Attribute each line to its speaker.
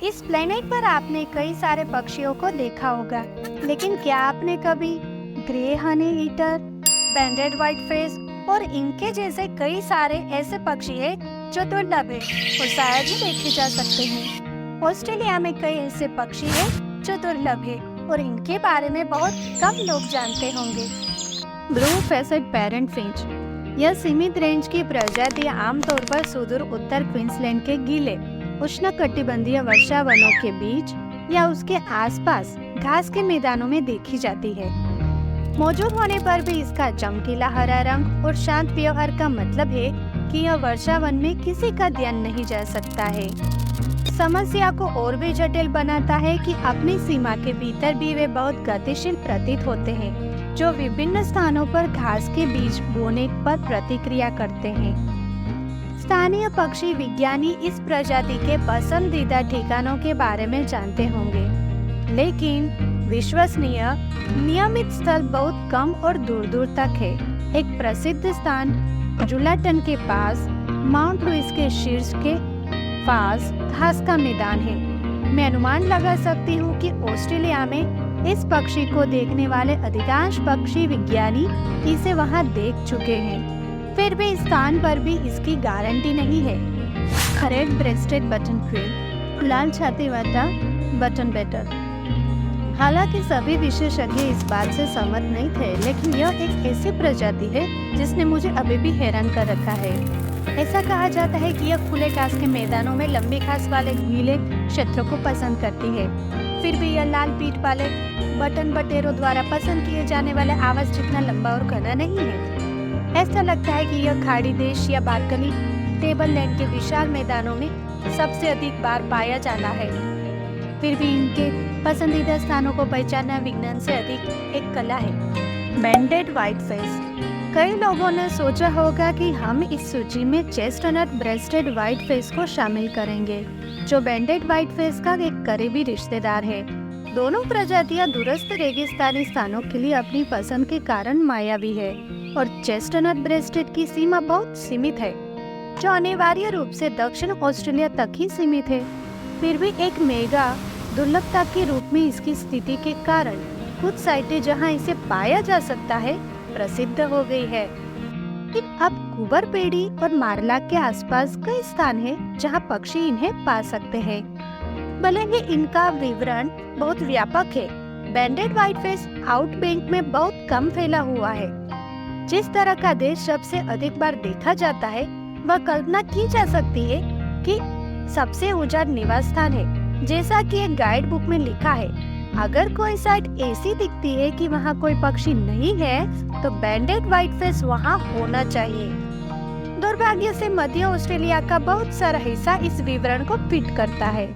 Speaker 1: इस प्लेनेट पर आपने कई सारे पक्षियों को देखा होगा, लेकिन क्या आपने कभी grey honey eater, banded white face और इनके जैसे कई सारे ऐसे पक्षी हैं जो दुर्लभ है और शायद ही देखे जा सकते हैं। ऑस्ट्रेलिया में कई ऐसे पक्षी हैं जो दुर्लभ है और इनके बारे में बहुत कम लोग जानते होंगे। ब्लू फेसेड पैरेंट फिंच, यह सीमित रेंज की प्रजाति आमतौर पर सुदूर उत्तर क्वींसलैंड के गीले उष्णकटिबंधीय वर्षा वनों के बीच या उसके आसपास घास के मैदानों में देखी जाती है। मौजूद होने पर भी इसका चमकीला हरा रंग और शांत व्यवहार का मतलब है कि यह वर्षा वन में किसी का ध्यान नहीं जा सकता है। समस्या को और भी जटिल बनाता है कि अपनी सीमा के भीतर भी वे बहुत गतिशील प्रतीत होते हैं, जो विभिन्न स्थानों पर घास के बीज बोने पर प्रतिक्रिया करते हैं। स्थानीय पक्षी विज्ञानी इस प्रजाति के पसंदीदा ठिकानों के बारे में जानते होंगे, लेकिन विश्वसनीय नियमित स्थल बहुत कम और दूर दूर तक है। एक प्रसिद्ध स्थान जुलाटन के पास माउंट लुइस के शीर्ष के पास घास का मैदान है। मैं अनुमान लगा सकती हूँ कि ऑस्ट्रेलिया में इस पक्षी को देखने वाले अधिकांश पक्षी विज्ञानी इसे वहाँ देख चुके हैं। फिर भी इस स्थान पर भी इसकी गारंटी नहीं है। रेड ब्रेस्टेड बटन क्वीन, लाल छाती वाला बटन बेटर। हालांकि सभी विशेषज्ञ इस बात से सहमत नहीं थे, लेकिन यह एक ऐसी प्रजाति है जिसने मुझे अभी भी हैरान कर रखा है। ऐसा कहा जाता है कि यह खुले घास के मैदानों में लंबी घास वाले गीले क्षेत्रों को पसंद करती है। फिर भी यह लाल पीठ वाले बटन बटेरों द्वारा पसंद किए जाने वाले आवाज जितना लंबा और घना नहीं है। ऐसा लगता है कि यह खाड़ी देश या बालकनी टेबल लैंड के विशाल मैदानों में सबसे अधिक बार पाया जाना है। फिर भी इनके पसंदीदा स्थानों को पहचानना विज्ञान से अधिक एक कला है। बैंडेड व्हाइट फेस, कई लोगों ने सोचा होगा कि हम इस सूची में चेस्टनट ब्रेस्टेड व्हाइट फेस को शामिल करेंगे, जो बैंडेड व्हाइट फेस का एक करीबी रिश्तेदार है। दोनों प्रजातियां दूरस्थ रेगिस्तानी स्थानों के लिए अपनी पसंद के कारण मायावी है और चेस्टनट ब्रेस्टेड की सीमा बहुत सीमित है, जो अनिवार्य रूप से दक्षिण ऑस्ट्रेलिया तक ही सीमित है। फिर भी एक मेगा दुर्लभता के रूप में इसकी स्थिति के कारण कुछ साइटें जहां इसे पाया जा सकता है प्रसिद्ध हो गई है। लेकिन अब कुबरपेडी और मारला के आसपास कई स्थान हैं जहां पक्षी इन्हें पा सकते हैं। भले ही इनका विवरण बहुत व्यापक है, बैंडेड व्हाइट फेस आउटबैंक में बहुत कम फैला हुआ है। जिस तरह का देश सबसे अधिक बार देखा जाता है, वह कल्पना की जा सकती है कि सबसे ऊंचा निवास स्थान है। जैसा कि एक गाइड बुक में लिखा है, अगर कोई साइट ऐसी दिखती है कि वहाँ कोई पक्षी नहीं है, तो बैंडेड व्हाइट फेस वहाँ होना चाहिए। दुर्भाग्य से मध्य ऑस्ट्रेलिया का बहुत सारा हिस्सा इस विवरण को फिट करता है।